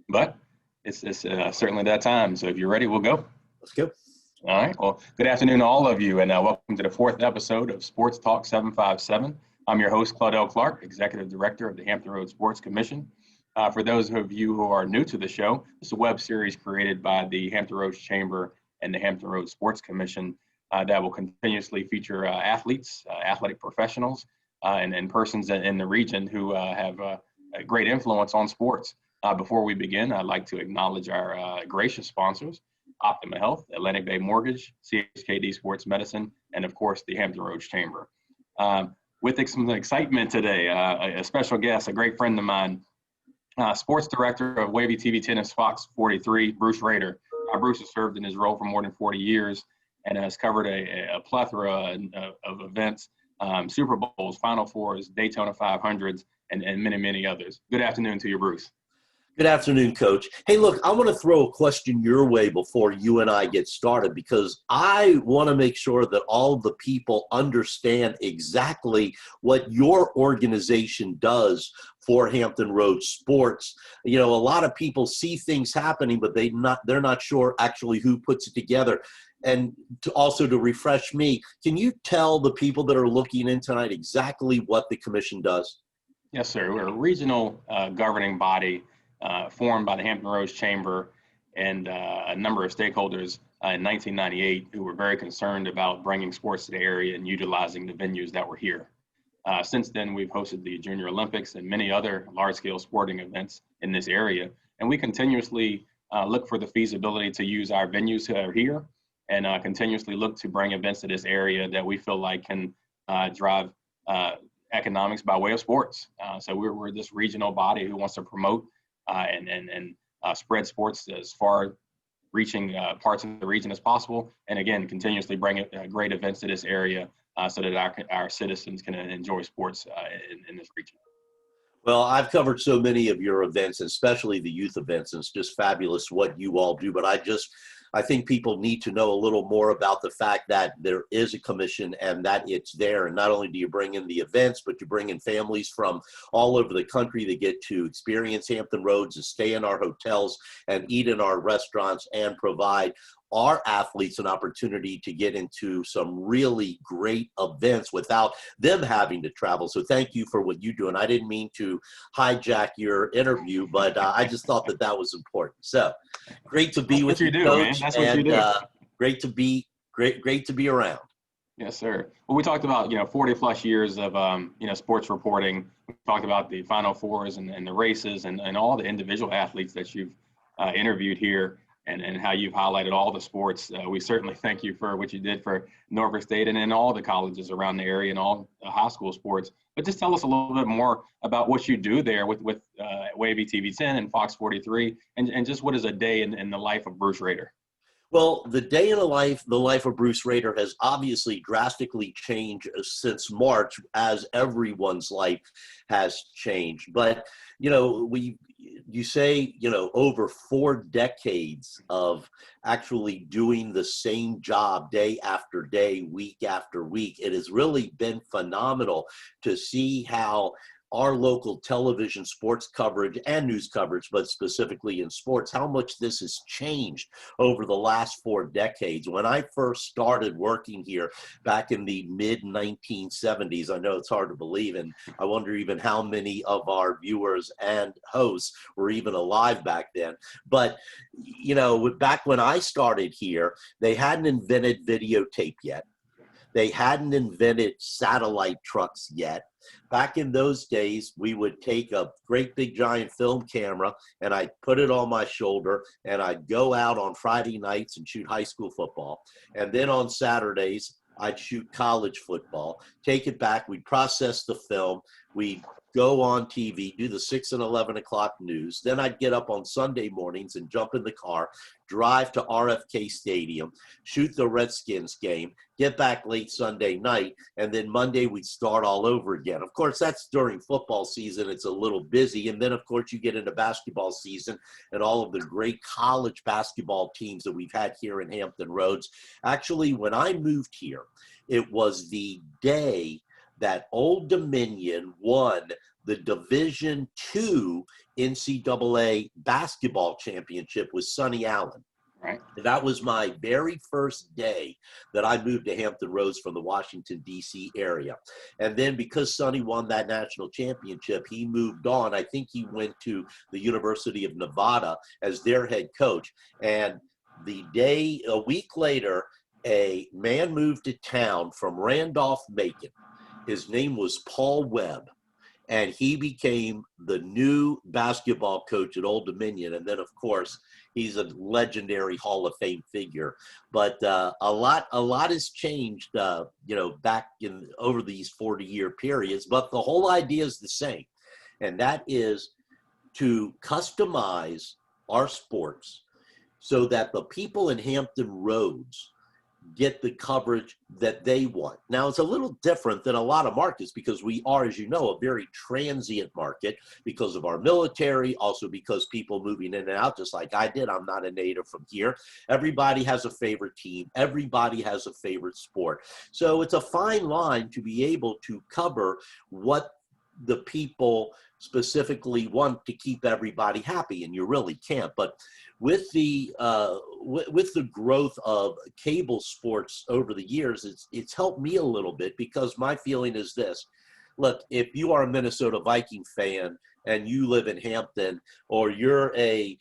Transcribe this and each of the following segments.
but it's certainly that time. So if you're ready, we'll go. Let's go. All right. Well, good afternoon to all of you, and welcome to the fourth episode of Sports Talk 757. I'm your host, Claudel Clark, Executive Director of the Hampton Roads Sports Commission. For those of you who are new to the show, this is a web series created by the Hampton Roads Chamber and the Hampton Roads Sports Commission that will continuously feature athletes, athletic professionals, and persons in the region who have a great influence on sports. Before we begin, I'd like to acknowledge our gracious sponsors, Optima Health, Atlantic Bay Mortgage, CHKD Sports Medicine, and of course, the Hampton Roads Chamber. With some excitement today, a special guest, a great friend of mine, Sports Director of WAVY TV Tennis Fox 43, Bruce Rader. Bruce has served in his role for more than 40 years and has covered a plethora of events, Super Bowls, Final Fours, Daytona 500s, and many, many others. Good afternoon to you, Bruce. Good afternoon, Coach. Hey, look, I want to throw a question your way before you and I get started, because I want to make sure that all the people understand exactly what your organization does for Hampton Roads sports. You know, a lot of people see things happening, but they're not sure actually who puts it together. And to refresh me, can you tell the people that are looking in tonight exactly what the commission does? Yes, sir. We're a regional governing body formed by the Hampton Roads Chamber and a number of stakeholders in 1998 who were very concerned about bringing sports to the area and utilizing the venues that were here. Since then, we've hosted the Junior Olympics and many other large-scale sporting events in this area, and we continuously look for the feasibility to use our venues that are here and continuously look to bring events to this area that we feel like can drive economics by way of sports. So we're this regional body who wants to promote and spread sports as far reaching parts of the region as possible, and again, continuously bring great events to this area so that our citizens can enjoy sports in this region. Well, I've covered so many of your events, especially the youth events, and it's just fabulous what you all do. But I think people need to know a little more about the fact that there is a commission and that it's there. And not only do you bring in the events, but you bring in families from all over the country that get to experience Hampton Roads and stay in our hotels and eat in our restaurants and provide our athletes an opportunity to get into some really great events without them having to travel. So thank you for what you do. And I didn't mean to hijack your interview, but I just thought that was important. So great to be with you, Coach. That's what you do. Great to be around. Yes, sir. Well, we talked about 40 plus years of sports reporting. We talked about the Final Fours and the races and all the individual athletes that you've interviewed here. And how you've highlighted all the sports. We certainly thank you for what you did for Norfolk State and all the colleges around the area and all the high school sports. But just tell us a little bit more about what you do there with WAVY TV 10 and Fox 43, and just what is a day in the life of Bruce Rader? Well, the day in the life of Bruce Rader has obviously drastically changed since March, as everyone's life has changed. But, you say, over 4 decades of actually doing the same job day after day, week after week. It has really been phenomenal to see how our local television sports coverage and news coverage, but specifically in sports, how much this has changed over the last 4 decades. When I first started working here back in the mid-1970s, I know it's hard to believe, and I wonder even how many of our viewers and hosts were even alive back then. But, back when I started here, they hadn't invented videotape yet. They hadn't invented satellite trucks yet. Back in those days, we would take a great big giant film camera and I'd put it on my shoulder and I'd go out on Friday nights and shoot high school football. And then on Saturdays, I'd shoot college football, take it back. We'd process the film. We'd go on TV, do the 6 and 11 o'clock news. Then I'd get up on Sunday mornings and jump in the car, drive to RFK Stadium, shoot the Redskins game, get back late Sunday night, and then Monday we'd start all over again. Of course, that's during football season. It's a little busy. And then, of course, you get into basketball season and all of the great college basketball teams that we've had here in Hampton Roads. Actually, when I moved here, it was the day that Old Dominion won the Division II NCAA basketball championship with Sonny Allen. Right. That was my very first day that I moved to Hampton Roads from the Washington, D.C. area. And then because Sonny won that national championship, he moved on. I think he went to the University of Nevada as their head coach. And a week later, a man moved to town from Randolph-Macon. His name was Paul Webb. And he became the new basketball coach at Old Dominion. And then, of course, he's a legendary Hall of Fame figure. But a lot has changed, back over these 40-year periods. But the whole idea is the same, and that is to customize our sports so that the people in Hampton Roads get the coverage that they want. Now, it's a little different than a lot of markets because we are, as you know, a very transient market because of our military, also because people moving in and out, just like I did. I'm not a native from here. Everybody has a favorite team. Everybody has a favorite sport. So it's a fine line to be able to cover what the people specifically want to keep everybody happy, and you really can't. But with the growth of cable sports over the years, it's helped me a little bit because my feeling is this. Look, if you are a Minnesota Viking fan and you live in Hampton, or you're an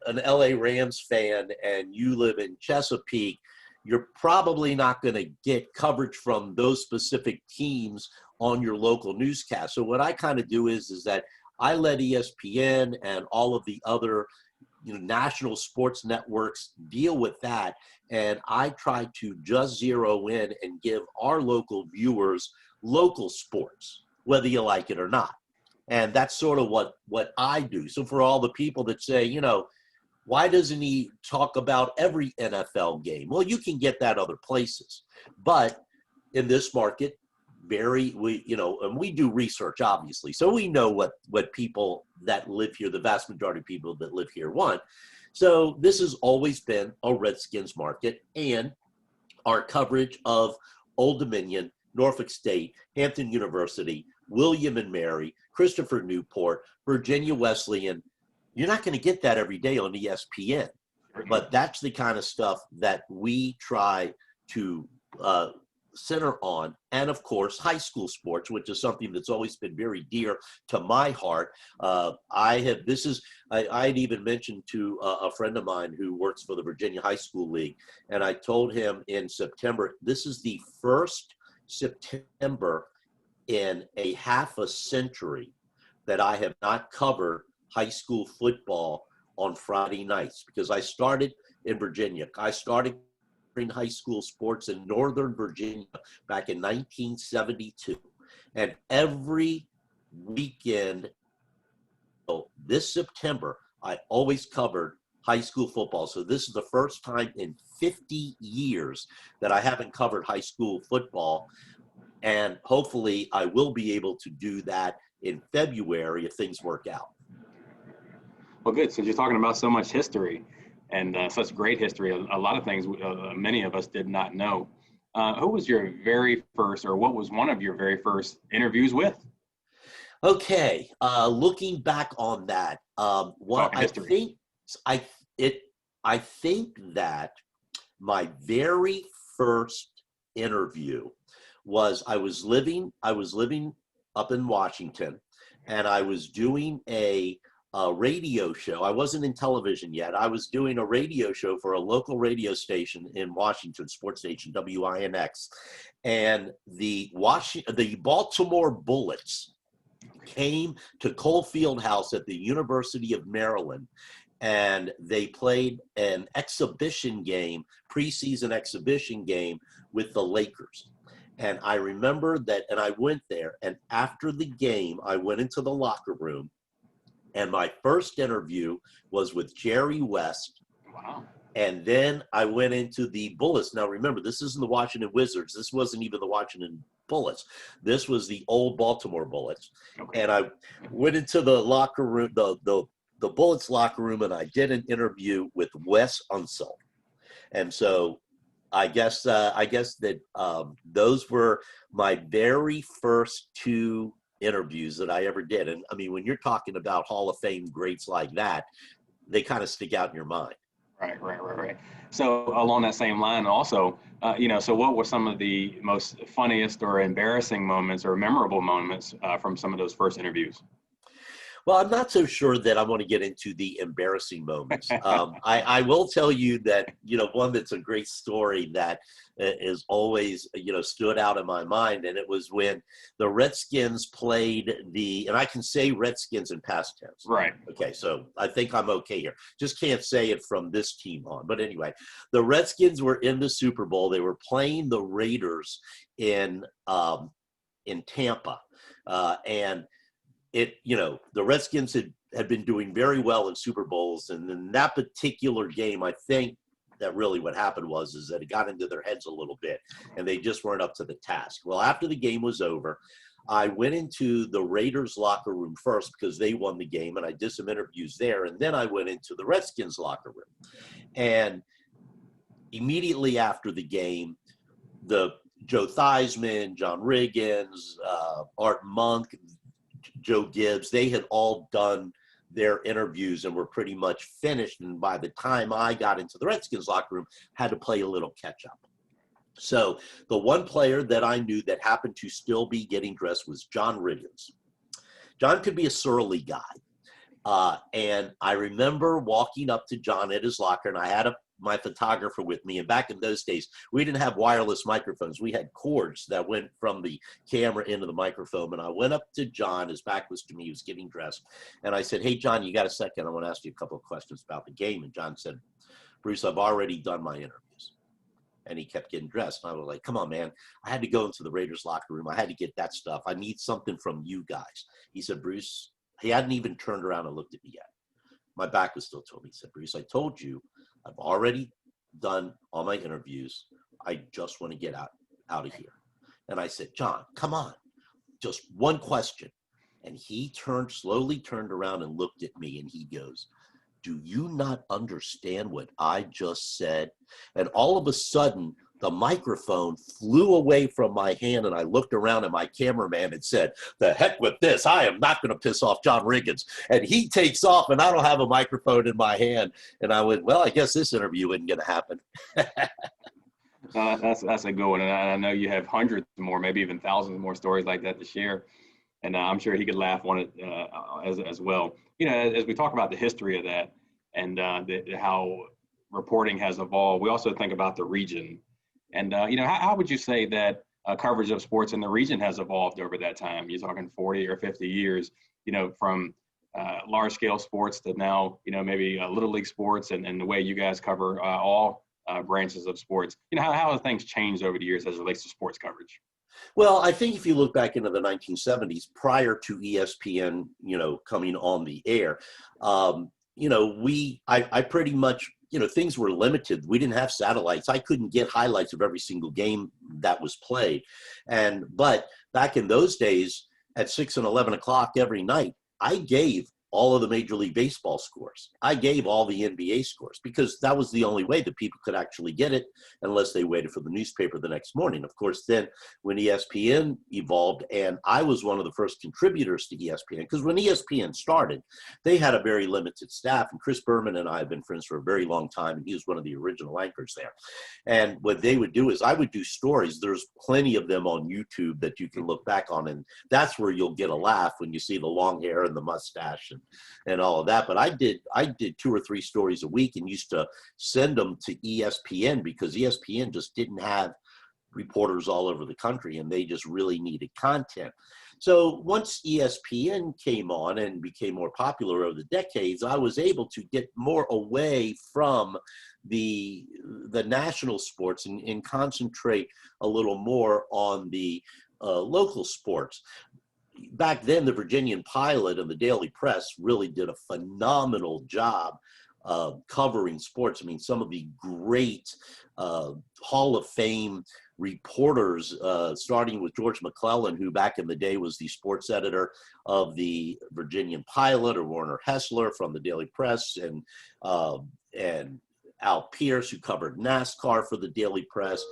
LA Rams fan and you live in Chesapeake, you're probably not going to get coverage from those specific teams on your local newscast. So what I kind of do is that I let ESPN and all of the other national sports networks deal with that, and I try to just zero in and give our local viewers local sports, whether you like it or not. And that's sort of what I do. So for all the people that say, why doesn't he talk about every NFL game? Well, you can get that other places, but in this market, and we do research, obviously, so we know what people that live here, the vast majority of people that live here, want. So this has always been a Redskins market, and our coverage of Old Dominion, Norfolk State, Hampton University, William and Mary, Christopher Newport, Virginia Wesleyan, you're not going to get that every day on ESPN, but that's the kind of stuff that we try to center on. And of course, high school sports, which is something that's always been very dear to my heart. I had even mentioned to a friend of mine who works for the Virginia High School League, and I told him in September, this is the first September in a half a century that I have not covered high school football on Friday nights, because I started in Virginia. I started high school sports in Northern Virginia back in 1972. And every weekend, this September, I always covered high school football. So this is the first time in 50 years that I haven't covered high school football. And hopefully I will be able to do that in February if things work out. Well, good. So you're talking about so much history. And such great history, a lot of things many of us did not know. Who was your very first, or what was one of your very first interviews with? Okay, looking back on that, I think that my very first interview was I was living up in Washington, and I was doing a radio show. I wasn't in television yet. I was doing a radio show for a local radio station in Washington, sports station WINX, and the Baltimore Bullets came to Cole Fieldhouse at the University of Maryland, and they played an exhibition game, preseason exhibition game with the Lakers. And I remember that, and I went there, and after the game, I went into the locker room, and my first interview was with Jerry West. Wow. And then I went into the Bullets. Now, remember, this isn't the Washington Wizards. This wasn't even the Washington Bullets. This was the old Baltimore Bullets. Okay. And I went into the locker room, the Bullets locker room, and I did an interview with Wes Unseld. And so I guess that those were my very first two interviews that I ever did. And I mean, when you're talking about Hall of Fame greats like that, they kind of stick out in your mind. Right. So along that same line also, so what were some of the most funniest or embarrassing moments or memorable moments from some of those first interviews? Well, I'm not so sure that I want to get into the embarrassing moments. I will tell you that, one that's a great story that is always, stood out in my mind. And it was when the Redskins played and I can say Redskins in past tense. Right. Okay, so I think I'm okay here. Just can't say it from this team on. But anyway, the Redskins were in the Super Bowl. They were playing the Raiders in Tampa. And the Redskins had been doing very well in Super Bowls. And in that particular game, I think that really what happened is that it got into their heads a little bit and they just weren't up to the task. Well, after the game was over, I went into the Raiders locker room first because they won the game, and I did some interviews there. And then I went into the Redskins locker room. And immediately after the game, Joe Theismann, John Riggins, Art Monk, Joe Gibbs, they had all done their interviews and were pretty much finished. And by the time I got into the Redskins locker room, had to play a little catch up. So the one player that I knew that happened to still be getting dressed was John Riggins. John could be a surly guy. And I remember walking up to John at his locker, and I had my photographer with me. And back in those days, we didn't have wireless microphones. We had cords that went from the camera into the microphone. And I went up to John, his back was to me, he was getting dressed. And I said, "Hey, John, you got a second? I want to ask you a couple of questions about the game." And John said, "Bruce, I've already done my interviews." And he kept getting dressed. And I was like, "Come on, man. I had to go into the Raiders locker room. I had to get that stuff. I need something from you guys." He said, "Bruce," he hadn't even turned around and looked at me yet. My back was still to me. He said, "Bruce, I told you, I've already done all my interviews. I just want to get out of here." And I said, "John, come on, just one question." And he slowly turned around and looked at me, and he goes, "Do you not understand what I just said?" And all of a sudden, the microphone flew away from my hand, and I looked around at my cameraman and said, "The heck with this. I am not going to piss off John Riggins." And he takes off, and I don't have a microphone in my hand. And I went, "Well, I guess this interview isn't going to happen." That's a good one. And I know you have hundreds more, maybe even thousands more stories like that to share. And I'm sure he could laugh on it as well. As we talk about the history of that and how reporting has evolved, we also think about the region. And, how would you say that coverage of sports in the region has evolved over that time? You're talking 40 or 50 years, from large scale sports to now, maybe Little League sports and the way you guys cover all branches of sports. How have things changed over the years as it relates to sports coverage? Well, I think if you look back into the 1970s, prior to ESPN, coming on the air, I pretty much, things were limited. We didn't have satellites. I couldn't get highlights of every single game that was played. But back in those days, at 6 and 11 o'clock every night, I gave all of the Major League Baseball scores. I gave all the NBA scores because that was the only way that people could actually get it unless they waited for the newspaper the next morning. Of course, then when ESPN evolved, and I was one of the first contributors to ESPN, because when ESPN started, they had a very limited staff, and Chris Berman and I have been friends for a very long time, and he was one of the original anchors there. And what they would do is I would do stories. There's plenty of them on YouTube that you can look back on, and that's where you'll get a laugh when you see the long hair and the mustache and all of that. But I did 2 or 3 stories a week and used to send them to ESPN because ESPN just didn't have reporters all over the country, and they just really needed content. So once ESPN came on and became more popular over the decades, I was able to get more away from the national sports and concentrate a little more on the local sports. Back then, the Virginian Pilot and the Daily Press really did a phenomenal job covering sports. I mean, some of the great Hall of Fame reporters, starting with George McClellan, who back in the day was the sports editor of the Virginian Pilot, or Warner Hessler from the Daily Press, and Al Pierce, who covered NASCAR for the Daily Press.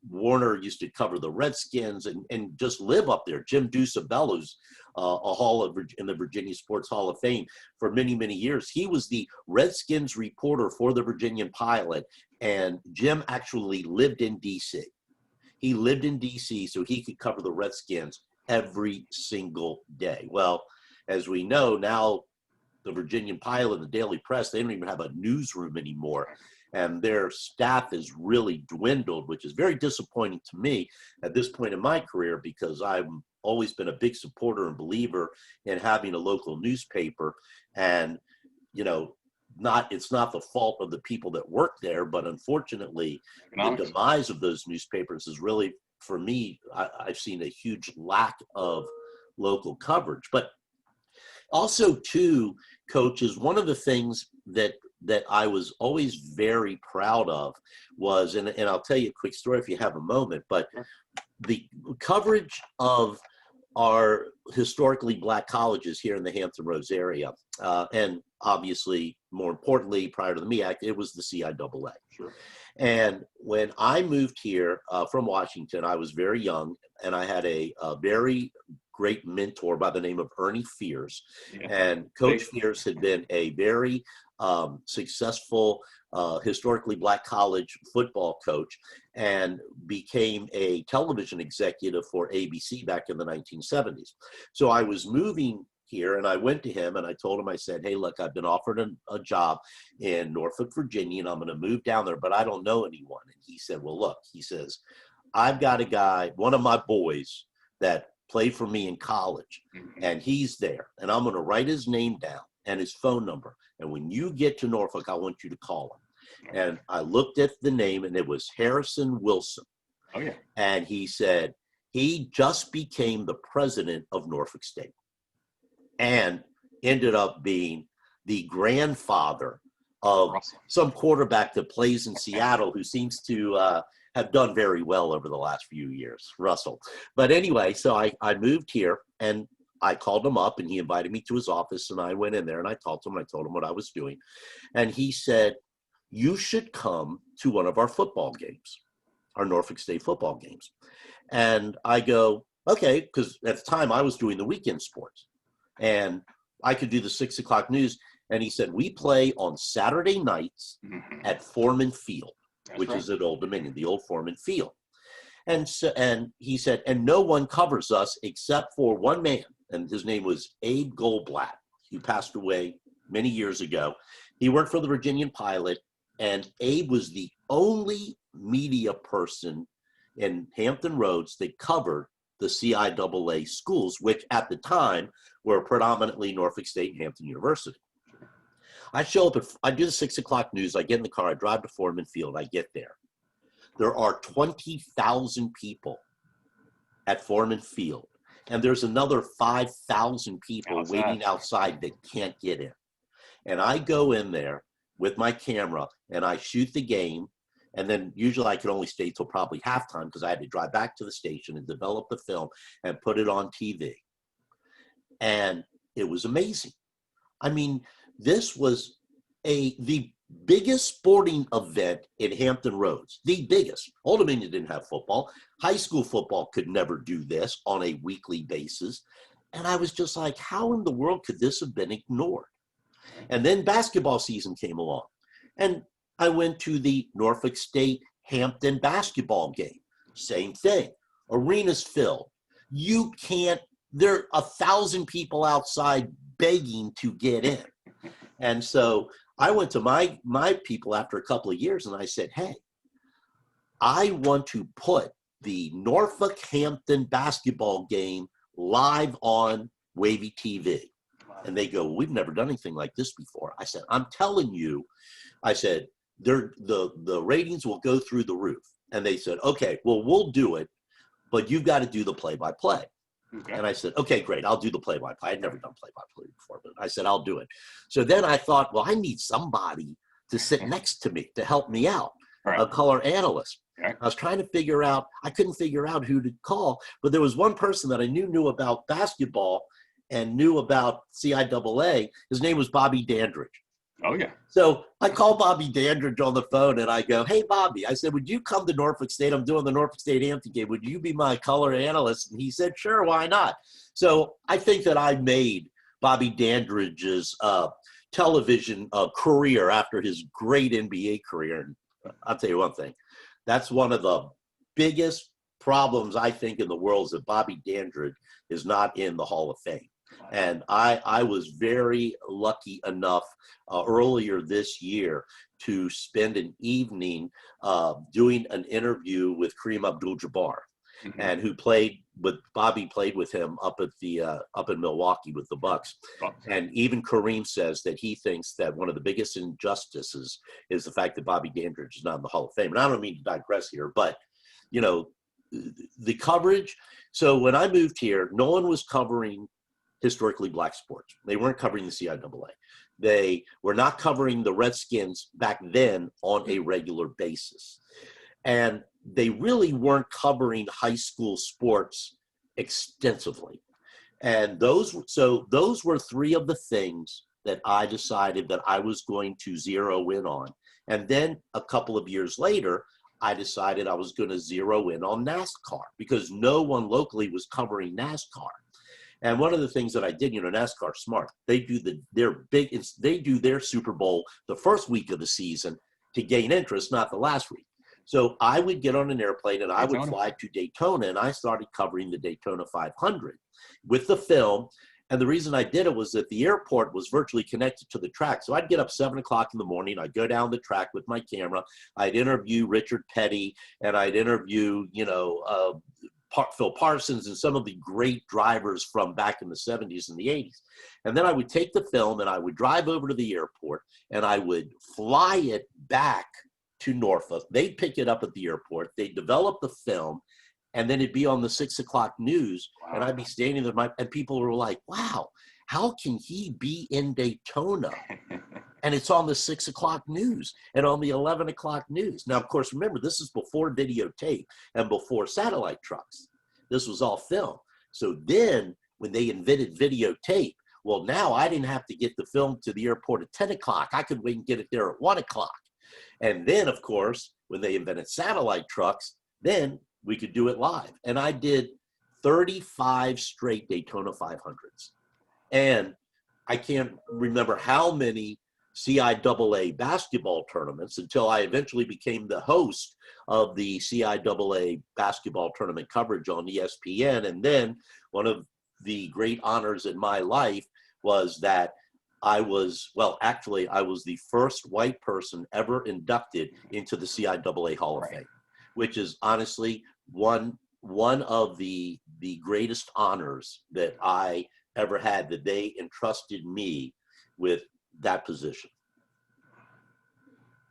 Warner used to cover the Redskins and just live up there. Jim Dusabello's in the Virginia Sports Hall of Fame for many, many years. He was the Redskins reporter for the Virginian Pilot, and Jim actually lived in D.C. He lived in D.C. so he could cover the Redskins every single day. Well, as we know now, the Virginian Pilot and the Daily Press, they don't even have a newsroom anymore. And their staff has really dwindled, which is very disappointing to me at this point in my career, because I've always been a big supporter and believer in having a local newspaper. And, you know, it's not the fault of the people that work there, but unfortunately, the demise of those newspapers is really, for me, I've seen a huge lack of local coverage. But also, too, Coach, is one of the things that I was always very proud of was, and I'll tell you a quick story if you have a moment, but the coverage of our historically Black colleges here in the Hampton Roads area, and obviously, more importantly, prior to the ME Act, it was the CIAA. Sure. And when I moved here from Washington, I was very young, and I had a very great mentor by the name of Ernie Fears. Yeah. And Coach Fears had been a very successful historically Black college football coach and became a television executive for ABC back in the 1970s. So I was moving here, and I went to him and I told him, I said, hey, look, I've been offered a job in Norfolk, Virginia, and I'm going to move down there, but I don't know anyone. And he said, well, look, he says, I've got a guy, one of my boys that played for me in college, and he's there, and I'm going to write his name down and his phone number. And when you get to Norfolk, I want you to call him. And I looked at the name, and it was Harrison Wilson. Oh, yeah. And he said, he just became the president of Norfolk State and ended up being the grandfather of some quarterback that plays in Seattle who seems to have done very well over the last few years, Russell. But anyway, so I moved here, and I called him up, and he invited me to his office, and I went in there, and I talked to him, and I told him what I was doing. And he said, you should come to one of our football games, our Norfolk State football games. And I go, okay, because at the time I was doing the weekend sports, and I could do the 6 o'clock news. And he said, we play on Saturday nights at Foreman Field. Which is at Old Dominion, the old Foreman Field. And so, and he said, and no one covers us except for one man, and his name was Abe Goldblatt, who passed away many years ago. He worked for the Virginian Pilot, and Abe was the only media person in Hampton Roads that covered the CIAA schools, which at the time were predominantly Norfolk State and Hampton University. I show up, I do the 6 o'clock news, I get in the car, I drive to Foreman Field, I get there. There are 20,000 people at Foreman Field, and there's another 5,000 people waiting outside that can't get in. And I go in there with my camera, and I shoot the game, and then usually I could only stay till probably halftime because I had to drive back to the station and develop the film and put it on TV. And it was amazing. I mean, this was the biggest sporting event in Hampton Roads, the biggest. Old Dominion didn't have football. High school football could never do this on a weekly basis. And I was just like, how in the world could this have been ignored? And then basketball season came along. And I went to the Norfolk State Hampton basketball game. Same thing. Arenas filled. You can't, there are 1,000 people outside begging to get in. And so I went to my people after a couple of years, and I said, hey, I want to put the Norfolk Hampton basketball game live on WAVY TV. And they go, we've never done anything like this before. I said, I'm telling you, I said, the ratings will go through the roof. And they said, okay, well, we'll do it, but you've got to do the play-by-play. Okay. And I said, okay, great. I'll do the play-by-play. I'd never done play-by-play before, but I said, I'll do it. So then I thought, well, I need somebody to sit next to me to help me out, a color analyst. Okay. I was trying to figure out, I couldn't figure out who to call, but there was one person that I knew about basketball and knew about CIAA. His name was Bobby Dandridge. Oh, yeah. So I call Bobby Dandridge on the phone and I go, hey, Bobby, I said, would you come to Norfolk State? I'm doing the Norfolk State Hampton game. Would you be my color analyst? And he said, sure, why not? So I think that I made Bobby Dandridge's television career after his great NBA career. And I'll tell you one thing, that's one of the biggest problems I think in the world is that Bobby Dandridge is not in the Hall of Fame. And I was very lucky enough earlier this year to spend an evening doing an interview with Kareem Abdul-Jabbar, Mm-hmm. and who Bobby played with him up in Milwaukee with the Bucks. And even Kareem says that he thinks that one of the biggest injustices is the fact that Bobby Dandridge is not in the Hall of Fame. And I don't mean to digress here, but you know, the coverage. So when I moved here, no one was covering historically black sports. They weren't covering the CIAA. They were not covering the Redskins back then on a regular basis. And they really weren't covering high school sports extensively. And those were three of the things that I decided that I was going to zero in on. And then a couple of years later, I decided I was going to zero in on NASCAR because no one locally was covering NASCAR. And one of the things that I did, NASCAR's smart. They do their Super Bowl the first week of the season to gain interest, not the last week. So I would get on an airplane and I would fly to Daytona, and I started covering the Daytona 500 with the film. And the reason I did it was that the airport was virtually connected to the track. So I'd get up 7 o'clock in the morning. I'd go down the track with my camera. I'd interview Richard Petty, and I'd interview, Phil Parsons and some of the great drivers from back in the 70s and the 80s. And then I would take the film and I would drive over to the airport and I would fly it back to Norfolk. They'd pick it up at the airport. They'd develop the film, and then it'd be on the 6 o'clock news. Wow. And I'd be standing there, and people were like, wow, how can he be in Daytona? And it's on the 6 o'clock news and on the 11 o'clock news. Now, of course, remember, this is before videotape and before satellite trucks. This was all film. So then when they invented videotape, well, now I didn't have to get the film to the airport at 10 o'clock. I could wait and get it there at 1 o'clock. And then, of course, when they invented satellite trucks, then we could do it live. And I did 35 straight Daytona 500s. And I can't remember how many CIAA basketball tournaments until I eventually became the host of the CIAA basketball tournament coverage on ESPN. And then one of the great honors in my life was that I was the first white person ever inducted into the CIAA Hall of Fame, which is honestly one of the greatest honors that I ever had, that they entrusted me with that position.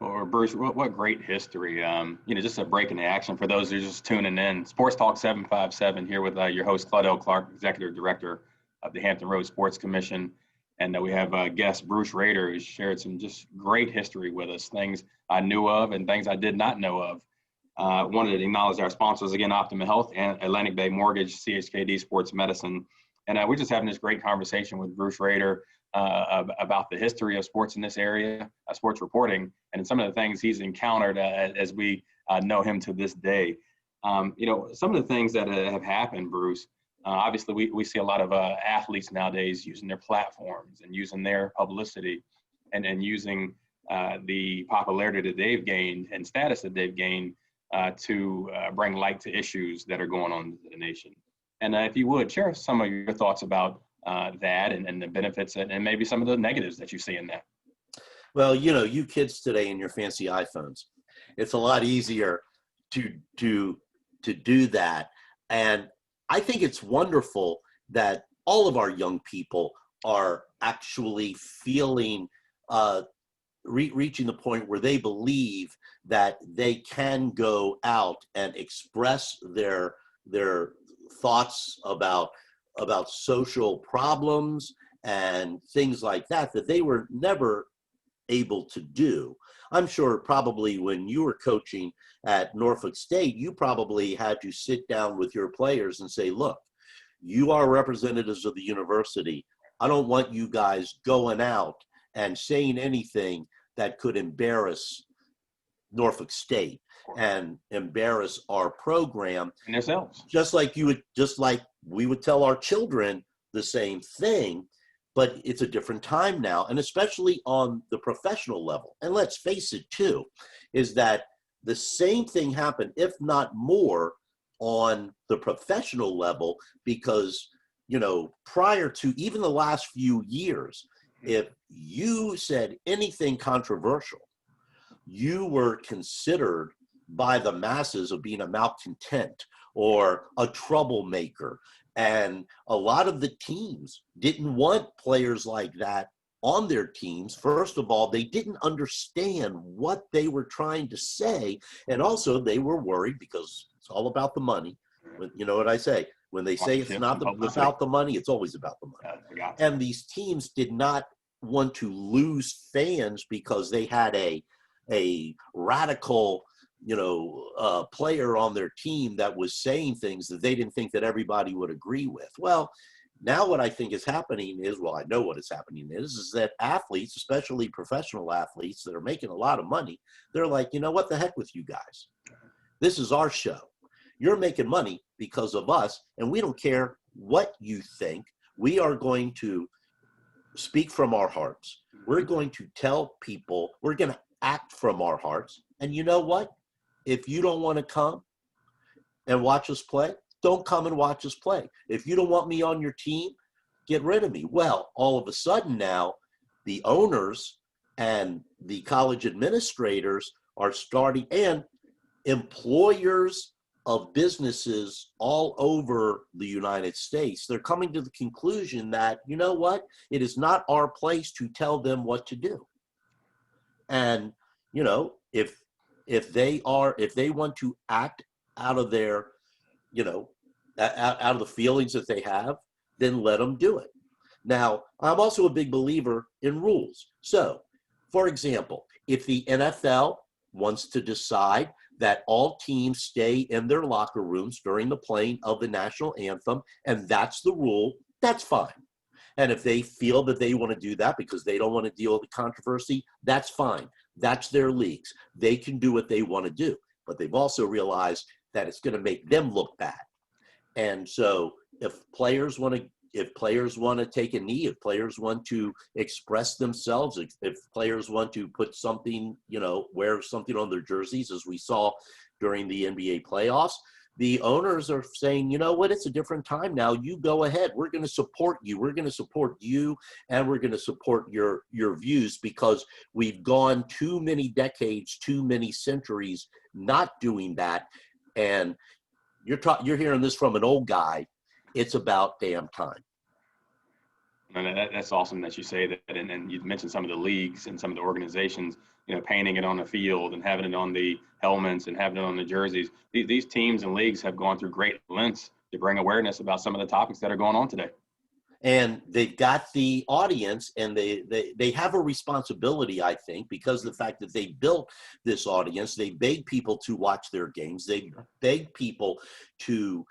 Well, Bruce, what great history. Just a break in the action for those who are just tuning in. Sports Talk 757 here with your host, Claudel Clark, Executive Director of the Hampton Roads Sports Commission. And we have guest Bruce Rader, who shared some just great history with us, things I knew of and things I did not know of. Wanted to acknowledge our sponsors again, Optima Health and Atlantic Bay Mortgage, CHKD Sports Medicine. And we're just having this great conversation with Bruce Rader about the history of sports in this area, sports reporting, and some of the things he's encountered as we know him to this day. Some of the things that have happened, Bruce, obviously we see a lot of athletes nowadays using their platforms and using their publicity and using the popularity that they've gained and status that they've gained to bring light to issues that are going on in the nation. And if you would, share some of your thoughts about that and the benefits and maybe some of the negatives that you see in that. Well, you kids today and your fancy iPhones, it's a lot easier to do that. And I think it's wonderful that all of our young people are actually feeling, reaching the point where they believe that they can go out and express their thoughts about social problems and things like that they were never able to do. I'm sure probably when you were coaching at Norfolk State, you probably had to sit down with your players and say, look, you are representatives of the university. I don't want you guys going out and saying anything that could embarrass Norfolk State and embarrass our program. And themselves. Just like we would tell our children the same thing, but it's a different time now, and especially on the professional level. And let's face it too, is that the same thing happened, if not more, on the professional level, because, you know, prior to even the last few years, if you said anything controversial, you were considered by the masses of being a malcontent or a troublemaker. And a lot of the teams didn't want players like that on their teams. First of all, they didn't understand what they were trying to say. And also they were worried because it's all about the money. You know what I say? When they say it's not about the money, it's always about the money. And these teams did not want to lose fans because they had a radical, you know, player on their team that was saying things that they didn't think that everybody would agree with. Well, now what I think is happening is, well, I know what is happening is that athletes, especially professional athletes that are making a lot of money, they're like, you know what, the heck with you guys. This is our show. You're making money because of us, and we don't care what you think. We are going to speak from our hearts. We're going to tell people, we're going to act from our hearts. And you know what? If you don't want to come and watch us play, don't come and watch us play. If you don't want me on your team, get rid of me. Well, all of a sudden now, the owners and the college administrators are starting, and employers of businesses all over the United States, they're coming to the conclusion that, you know what, it is not our place to tell them what to do. And, you know, if they want to act out of their, you know, out of the feelings that they have, then let them do it. Now, I'm also a big believer in rules. So, for example, if the NFL wants to decide that all teams stay in their locker rooms during the playing of the national anthem, and that's the rule, that's fine. And if they feel that they want to do that because they don't want to deal with the controversy, that's fine. That's their leagues. They can do what they want to do. But they've also realized that it's going to make them look bad. And so if players want to take a knee, if players want to express themselves, if players want to put something, you know, wear something on their jerseys, as we saw during the NBA playoffs, the owners are saying, you know what, it's a different time now. You go ahead. We're going to support you. We're going to support you, and we're going to support your views, because we've gone too many decades, too many centuries not doing that. And you're hearing this from an old guy. It's about damn time. And that's awesome that you say that. And you mentioned some of the leagues and some of the organizations, you know, painting it on the field and having it on the helmets and having it on the jerseys. These teams and leagues have gone through great lengths to bring awareness about some of the topics that are going on today. And they've got the audience, and they have a responsibility, I think, because of the fact that they built this audience. They beg people to watch their games. They beg people to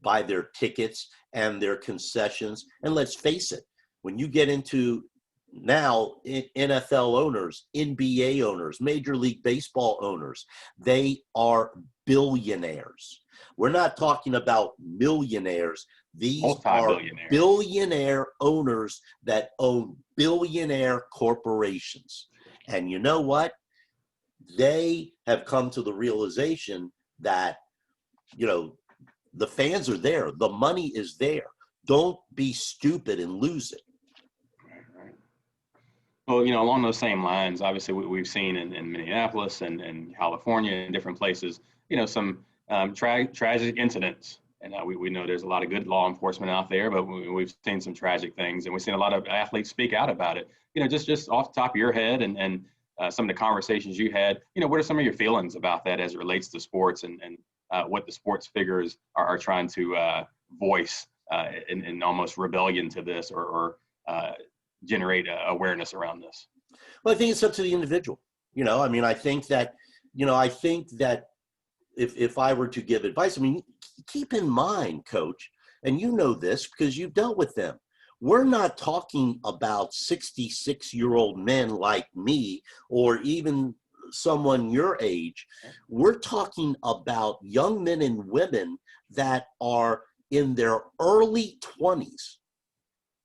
buy their tickets and their concessions. And let's face it, when you get into now NFL owners, NBA owners, Major League Baseball owners, they are billionaires. We're not talking about millionaires. These are billionaire owners that own billionaire corporations. And you know what? They have come to the realization that, you know, the fans are there. The money is there. Don't be stupid and lose it. Right. Well, you know, along those same lines, obviously we've seen in Minneapolis and California and different places, you know, some tragic incidents. And we know there's a lot of good law enforcement out there, but we've seen some tragic things, and we've seen a lot of athletes speak out about it. You know, just off the top of your head and some of the conversations you had, you know, what are some of your feelings about that as it relates to sports and what the sports figures are trying to voice in almost rebellion to this or generate awareness around this? Well, I think it's up to the individual. You know, I mean, I think that if I were to give advice, I mean, keep in mind, Coach, and you know this because you've dealt with them. we're not talking about 66-year-old men like me or even someone your age. We're talking about young men and women that are in their early 20s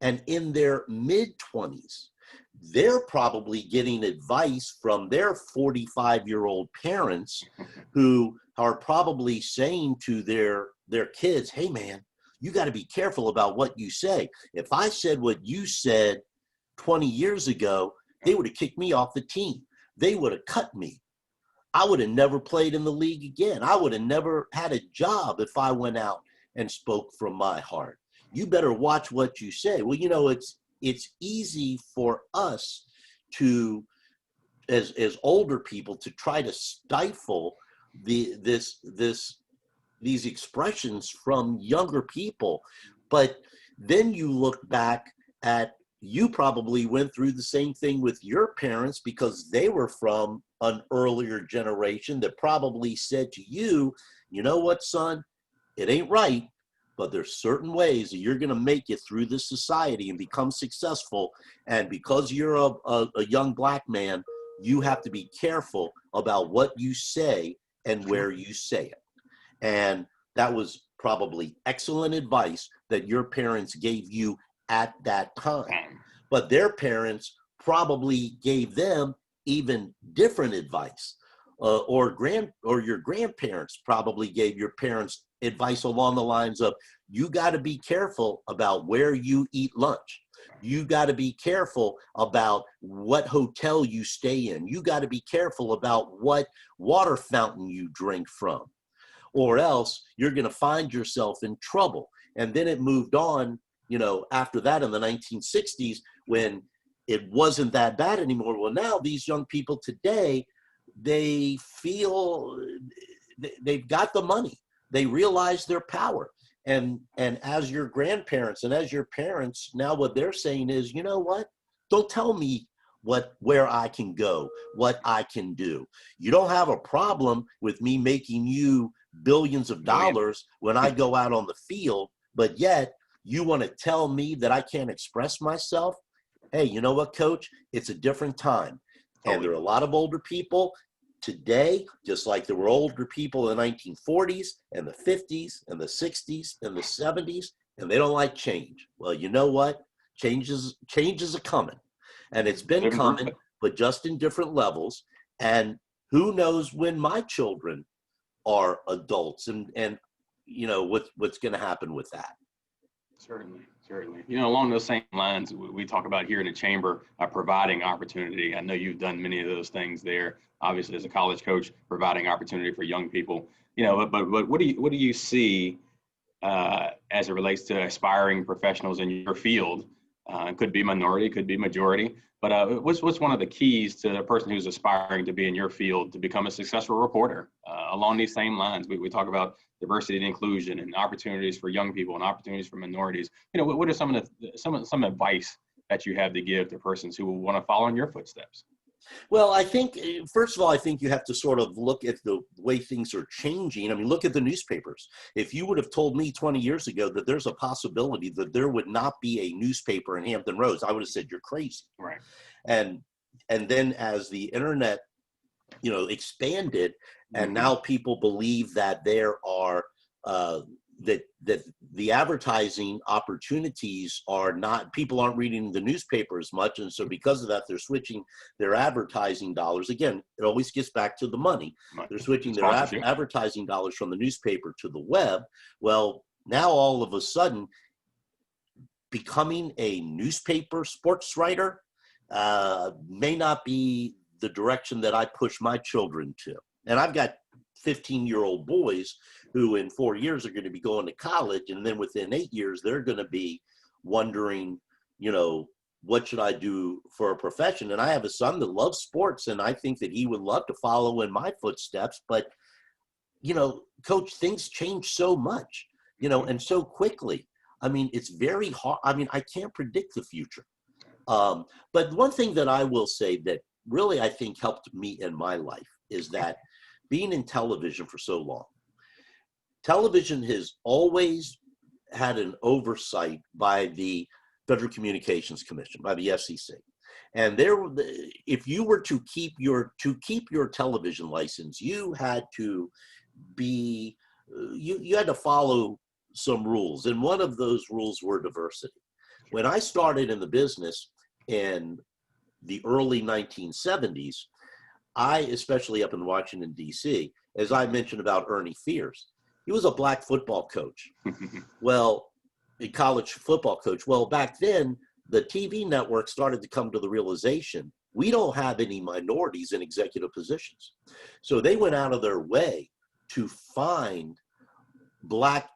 and in their mid-20s. They're probably getting advice from their 45-year-old parents who are probably saying to their kids, hey man, you got to be careful about what you say. If I said what you said 20 years ago, they would have kicked me off the team. They would have cut me. I would have never played in the league again. I would have never had a job if I went out and spoke from my heart. You better watch what you say. Well, you know, it's easy for us to, as older people, to try to stifle these expressions from younger people. But then you look back at, you probably went through the same thing with your parents because they were from an earlier generation that probably said to you, you know what, son, it ain't right, but there's certain ways that you're going to make it through this society and become successful. And because you're a young black man, you have to be careful about what you say and where you say it. And that was probably excellent advice that your parents gave you at that time. But their parents probably gave them even different advice. Or your grandparents probably gave your parents advice along the lines of, you got to be careful about where you eat lunch. You got to be careful about what hotel you stay in. You got to be careful about what water fountain you drink from, or else you're going to find yourself in trouble. And then it moved on, you know, after that in the 1960s when it wasn't that bad anymore. Well, now these young people today, they feel they've got the money. They realize their power. And as your grandparents and as your parents, now what they're saying is, you know what? Don't tell me where I can go, what I can do. You don't have a problem with me making you billions of dollars when I go out on the field, but yet you want to tell me that I can't express myself? Hey, you know what, coach? It's a different time. And there are a lot of older people today, just like there were older people in the 1940s and the 50s and the 60s and the 70s, and they don't like change. Well, you know what? Changes are coming. And it's been coming, but just in different levels. And who knows when my children are adults and you know, what's going to happen with that. Certainly. You know, along those same lines, we talk about here in the chamber, providing opportunity. I know you've done many of those things there. Obviously, as a college coach, providing opportunity for young people. You know, but what do you see as it relates to aspiring professionals in your field? It could be minority, could be majority. But what's one of the keys to a person who's aspiring to be in your field to become a successful reporter? Along these same lines, we talk about diversity and inclusion and opportunities for young people and opportunities for minorities. You know, what are some advice that you have to give to persons who want to follow in your footsteps? Well, I think, first of all, I think you have to sort of look at the way things are changing. I mean, look at the newspapers. If you would have told me 20 years ago that there's a possibility that there would not be a newspaper in Hampton Roads, I would have said, you're crazy. Right. And then as the internet, you know, expanded, and now people believe that there are, that the advertising opportunities are not, people aren't reading the newspaper as much. And so because of that, they're switching their advertising dollars. Again, it always gets back to the money. They're switching their advertising dollars from the newspaper to the web. Well, now all of a sudden, becoming a newspaper sports writer may not be the direction that I push my children to. And I've got 15-year-old boys who in 4 years are going to be going to college, and then within 8 years they're going to be wondering, you know, what should I do for a profession? And I have a son that loves sports, and I think that he would love to follow in my footsteps. But, you know, coach, things change so much, you know, and so quickly. I mean, it's very hard. I mean, I can't predict the future. But one thing that I will say that really I think helped me in my life is that being in television for so long, television has always had an oversight by the Federal Communications Commission, by the FCC. And there, if you were to keep your television license, you had to be, you had to follow some rules. And one of those rules were diversity. When I started in the business in the early 1970s, I, especially up in Washington, D.C., as I mentioned about Ernie Fears, he was a black football coach. Well, a college football coach. Well, back then, the TV network started to come to the realization, we don't have any minorities in executive positions. So they went out of their way to find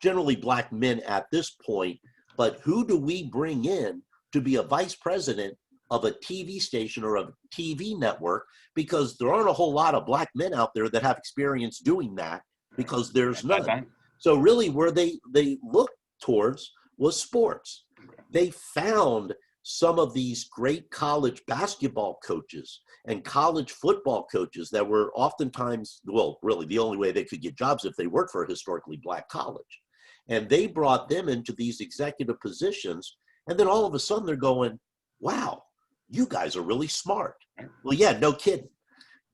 generally black men at this point, but who do we bring in to be a vice president of a TV station or a TV network? Because there aren't a whole lot of black men out there that have experience doing that, because there's none. So really where they looked towards was sports. They found some of these great college basketball coaches and college football coaches that were oftentimes, well, really the only way they could get jobs if they worked for a historically black college. And they brought them into these executive positions. And then all of a sudden they're going, wow, you guys are really smart. Well, yeah, no kidding.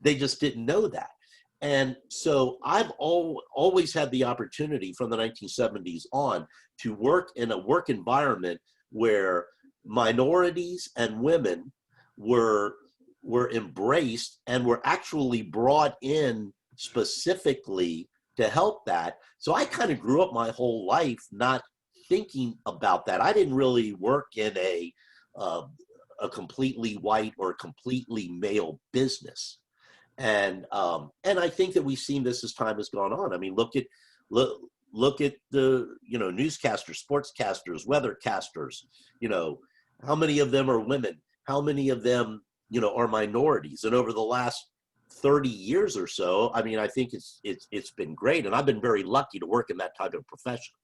They just didn't know that. And so I've always had the opportunity from the 1970s on to work in a work environment where minorities and women were embraced and were actually brought in specifically to help that. So I kind of grew up my whole life not thinking about that. I didn't really work in a completely white or completely male business. And I think that we've seen this as time has gone on. I mean, look at the, newscasters, sportscasters, weathercasters, how many of them are women? How many of them, are minorities? And over the last 30 years or so, I mean, I think it's been great. And I've been very lucky to work in that type of profession.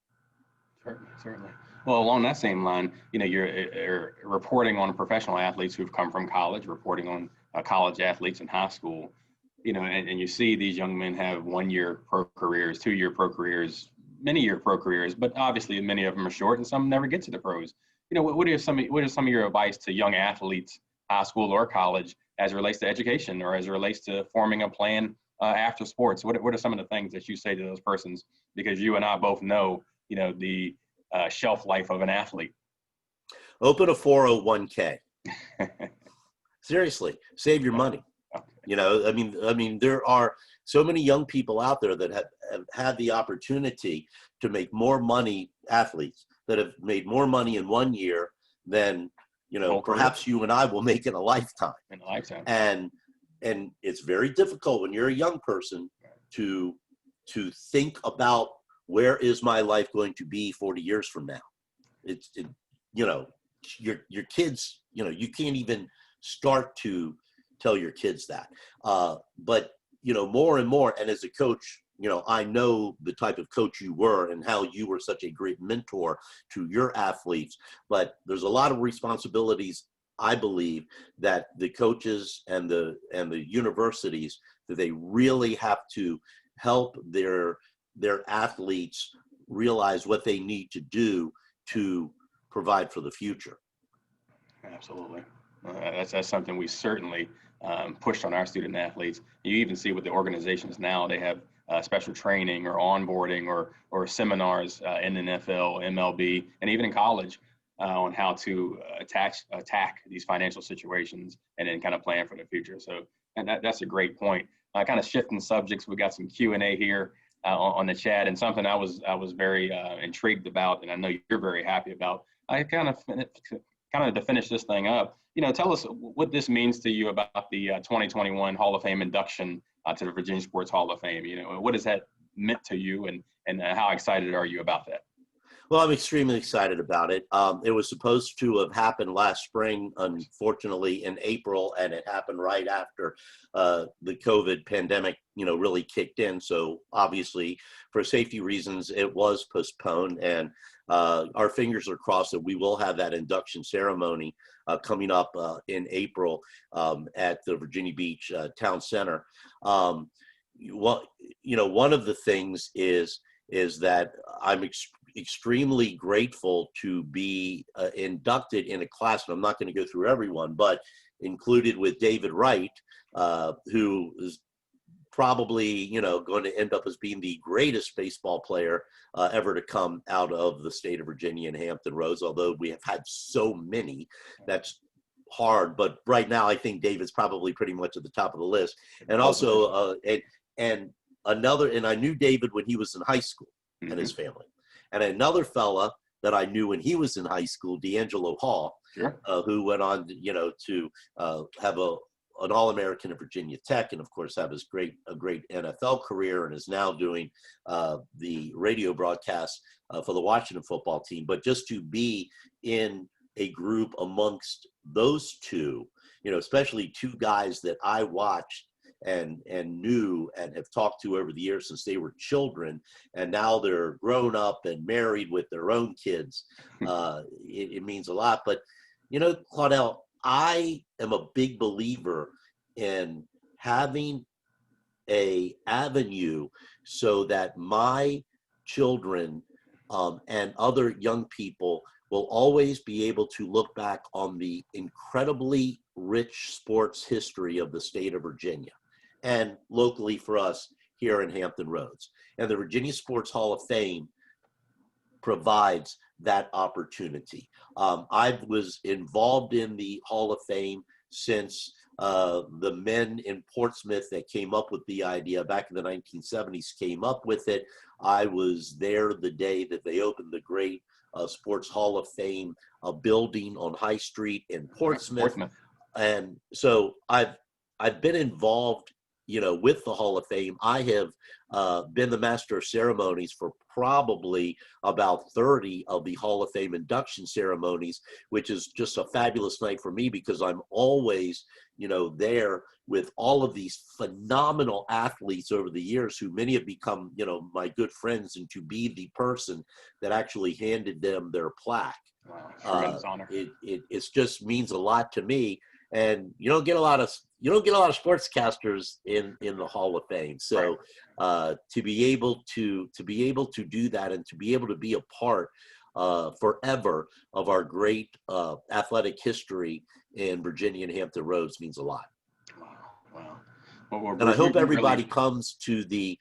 Certainly. Well, along that same line, you're reporting on professional athletes who've come from college, reporting on college athletes in high school, and you see these young men have 1-year pro careers, 2-year pro careers, many-year pro careers, but obviously many of them are short and some never get to the pros. What are some of your advice to young athletes, high school or college, as it relates to education or as it relates to forming a plan after sports? What are some of the things that you say to those persons? Because you and I both know, the shelf life of an athlete. Open a 401k. Seriously, save your money. I mean, there are so many young people out there that have had the opportunity to make more money, athletes that have made more money in 1 year than, perhaps you and I will make in a lifetime. And it's very difficult when you're a young person to think about, where is my life going to be 40 years from now? Your kids, you can't even start to tell your kids that. But, more and more, and as a coach, I know the type of coach you were and how you were such a great mentor to your athletes, but there's a lot of responsibilities, I believe, that the coaches and the universities, that they really have to help their athletes realize what they need to do to provide for the future. Absolutely. That's something we certainly pushed on our student athletes. You even see with the organizations now, they have special training or onboarding or seminars in the NFL, MLB, and even in college on how to attack these financial situations and then kind of plan for the future. So, and that's a great point. Kind of shifting subjects, we got some Q&A here on the chat, and something I was very intrigued about, and I know you're very happy about. I kind of to finish this thing up, tell us what this means to you about the 2021 Hall of Fame induction to the Virginia Sports Hall of Fame. What has that meant to you, and how excited are you about that? Well, I'm extremely excited about it. It was supposed to have happened last spring, unfortunately in April, and it happened right after the COVID pandemic, really kicked in. So obviously, for safety reasons, it was postponed, and our fingers are crossed that we will have that induction ceremony coming up in April at the Virginia Beach Town Center. One of the things is that I'm extremely grateful to be inducted in a class, and I'm not going to go through everyone, but included with David Wright, who is probably, going to end up as being the greatest baseball player ever to come out of the state of Virginia and Hampton Roads, although we have had so many. That's hard, but right now I think David's probably pretty much at the top of the list. And also, and I knew David when he was in high school and his family. And another fella that I knew when he was in high school, D'Angelo Hall, who went on, to have an All-American at Virginia Tech, and of course have a great NFL career, and is now doing the radio broadcast for the Washington football team. But just to be in a group amongst those two, especially two guys that I watched and knew and have talked to over the years since they were children, and now they're grown up and married with their own kids, it means a lot. But Claudel, I am a big believer in having a avenue so that my children and other young people will always be able to look back on the incredibly rich sports history of the state of Virginia, and locally for us here in Hampton Roads. And the Virginia Sports Hall of Fame provides that opportunity. I was involved in the Hall of Fame since the men in Portsmouth that came up with the idea back in the 1970s came up with it. I was there the day that they opened the great Sports Hall of Fame building on High Street in Portsmouth. And so I've been involved, with the Hall of Fame. I have been the master of ceremonies for probably about 30 of the Hall of Fame induction ceremonies, which is just a fabulous night for me because I'm always, there with all of these phenomenal athletes over the years who many have become, my good friends, and to be the person that actually handed them their plaque. Wow, tremendous honor. It just means a lot to me. And you don't get a lot of sportscasters in the Hall of Fame. So to be able to do that and to be able to be a part forever of our great athletic history in Virginia and Hampton Roads means a lot. Wow. Well, and I hope everybody comes to the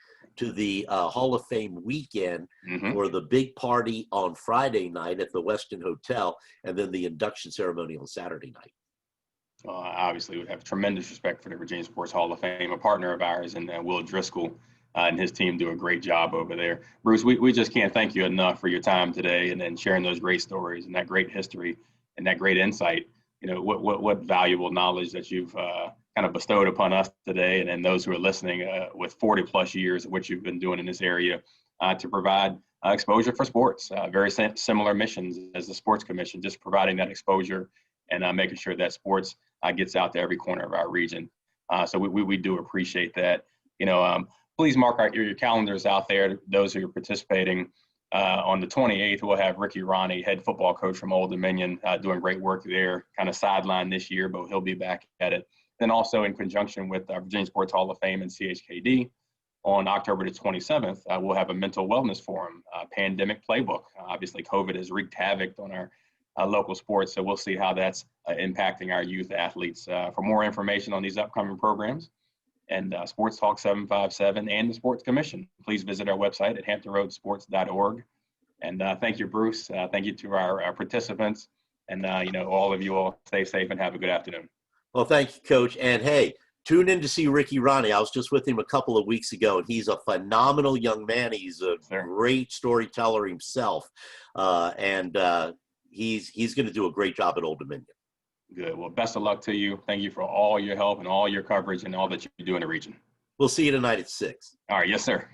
Hall of Fame weekend for the big party on Friday night at the Westin Hotel, and then the induction ceremony on Saturday night. Obviously, we have tremendous respect for the Virginia Sports Hall of Fame, a partner of ours, and Will Driscoll and his team do a great job over there. Bruce, we just can't thank you enough for your time today and sharing those great stories and that great history and that great insight. What valuable knowledge that you've kind of bestowed upon us today, and those who are listening with 40 plus years of what you've been doing in this area to provide exposure for sports. Very similar missions as the Sports Commission, just providing that exposure and making sure that sports gets out to every corner of our region. So we do appreciate that. Please mark your calendars out there. Those who are participating on the 28th, we'll have Ricky Ronnie, head football coach from Old Dominion, doing great work there, kind of sidelined this year, but he'll be back at it. Then also in conjunction with Virginia Sports Hall of Fame and CHKD, on October the 27th, we'll have a mental wellness forum, pandemic playbook. Obviously, COVID has wreaked havoc on our local sports, so we'll see how that's impacting our youth athletes. For more information on these upcoming programs and Sports Talk 757 and the Sports Commission, please visit our website at hamptonroadsports.org. And thank you, Bruce. Thank you to our participants, and all of you all stay safe and have a good afternoon. Well, thank you, Coach. And hey, tune in to see Ricky Ronnie. I was just with him a couple of weeks ago, and he's a phenomenal young man. He's a great storyteller himself, and he's going to do a great job at Old Dominion. Good. Well, best of luck to you. Thank you for all your help and all your coverage and all that you do in the region. We'll see you tonight at 6. All right. Yes, sir.